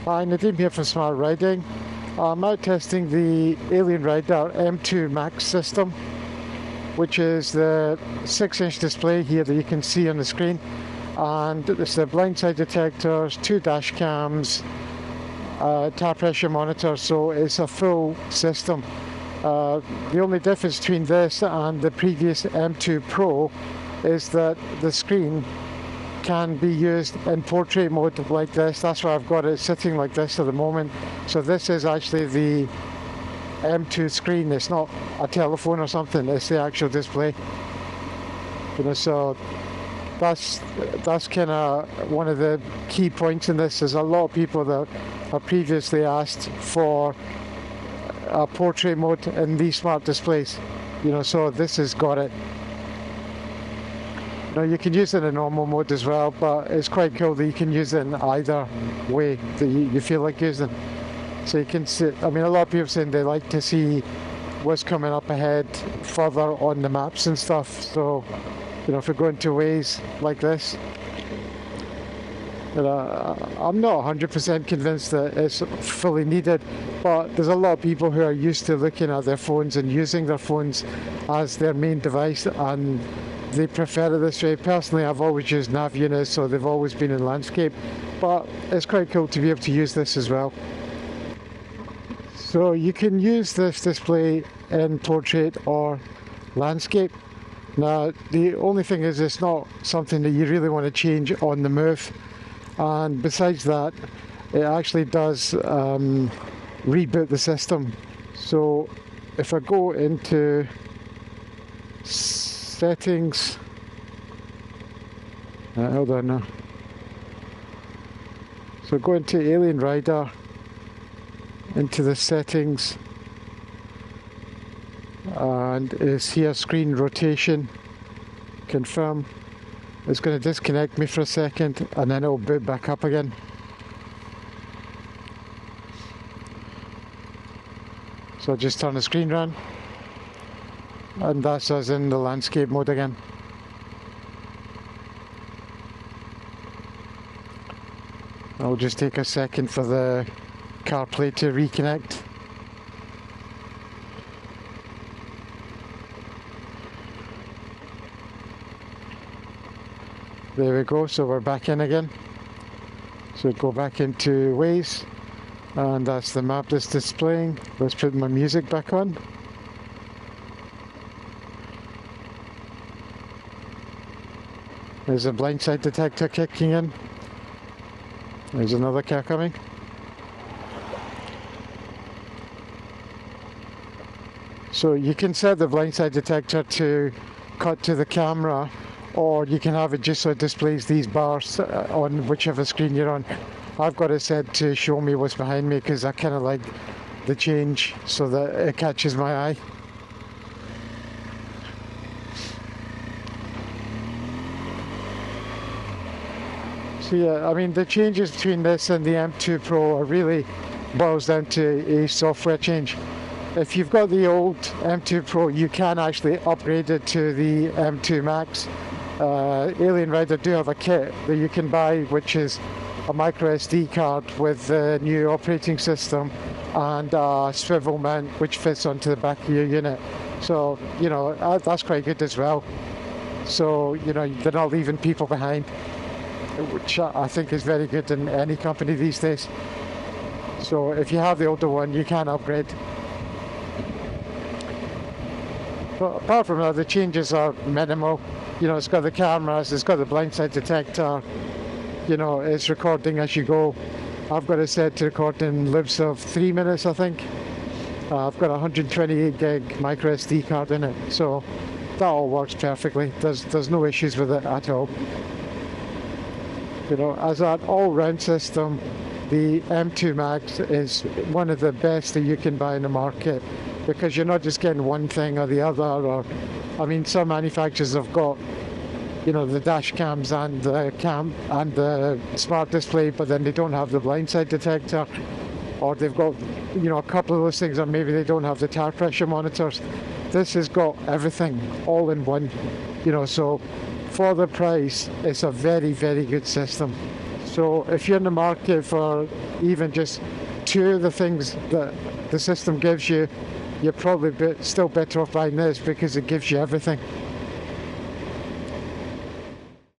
Hi, Nadeem here from Smart Riding. I'm out testing the Alien Rider M2 Max system, which is the 6-inch display here that you can see on the screen. And it's the blindside detectors, 2 dash cams, tire pressure monitor, so it's a full system. The only difference between this and the previous M2 Pro is that the screen can be used in portrait mode like this. That's why I've got it sitting like this at the moment. So this is actually the M2 screen. It's not a telephone or something, it's the actual display. So that's kind of one of the key points in this. There's a lot of people that have previously asked for a portrait mode in these smart displays, so this has got it. Now you can use it in normal mode as well, but it's quite cool that you can use it in either way that you feel like using. So you can see, a lot of people are saying they like to see what's coming up ahead further on the maps and stuff. So, if you're going to ways like this, I'm not 100% convinced that it's fully needed, but there's a lot of people who are used to looking at their phones and using their phones as their main device, and they prefer it this way. Personally, I've always used nav units, so they've always been in landscape, but it's quite cool to be able to use this as well. So you can use this display in portrait or landscape. Now the only thing is, it's not something that you really want to change on the move, and besides that, it actually does reboot the system. So if I go into settings, hold on now. So go into Alien Rider, into the settings, and it's here screen rotation, confirm. It's going to disconnect me for a second and then it'll boot back up again. So just turn the screen round, and that's us in the landscape mode again. It'll just take a second for the CarPlay to reconnect. There we go, so we're back in again. So go back into Waze, and that's the map that's displaying. Let's put my music back on. There's a blindside detector kicking in. There's another car coming. So you can set the blindside detector to cut to the camera, or you can have it just so it displays these bars on whichever screen you're on. I've got it set to show me what's behind me because I kind of like the change so that it catches my eye. So yeah, the changes between this and the M2 Pro are really boils down to a software change. If you've got the old M2 Pro, you can actually upgrade it to the M2 Max. Alien Rider do have a kit that you can buy, which is a micro SD card with the new operating system and a swivel mount which fits onto the back of your unit. So, that's quite good as well. So, they're not leaving people behind, which I think is very good in any company these days. So if you have the older one, you can upgrade. But apart from that, the changes are minimal. It's got the cameras, it's got the blindside detector, it's recording as you go. I've got it set to record in loops of 3 minutes, I think. I've got a 128 gig micro SD card in it, so that all works perfectly. There's no issues with it at all. As an all-round system, the M2 Max is one of the best that you can buy in the market, because you're not just getting one thing or the other. Or, some manufacturers have got, the dash cams and the smart display, but then they don't have the blindside detector, or they've got, a couple of those things, or maybe they don't have the tire pressure monitors. This has got everything all in one, so for the price, it's a very, very good system. So if you're in the market for even just two of the things that the system gives you, you're probably still better off buying this because it gives you everything.